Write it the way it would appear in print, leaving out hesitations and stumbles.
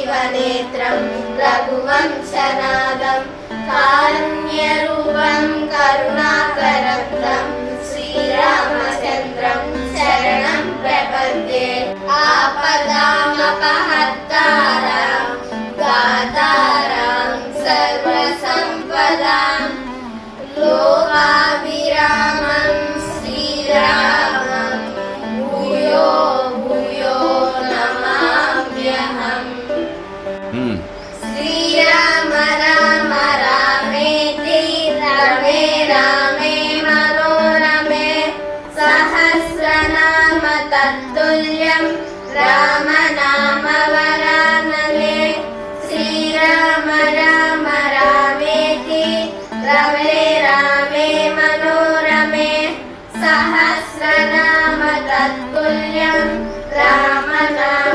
शिवनेत्रं रघुवंशनादं कारुण्यरूपं करुणाकरं श्रीरामचन्द्रं शरणं प्रपद्ये आपदामपहर्तारं दातारं सर्वसम्पदां लोकाभिरामं श्रीरामं भूयो भूयो नमाम्यहम्। श्रीराम राम रामेति रमे रामे मनोरमे सहस्रनाम तत्तुल्यं रामनाम वरानने। श्रीराम राम रामेति रमे रामे मनोरमे सहस्रनाम तत्तुल्यं रामनाम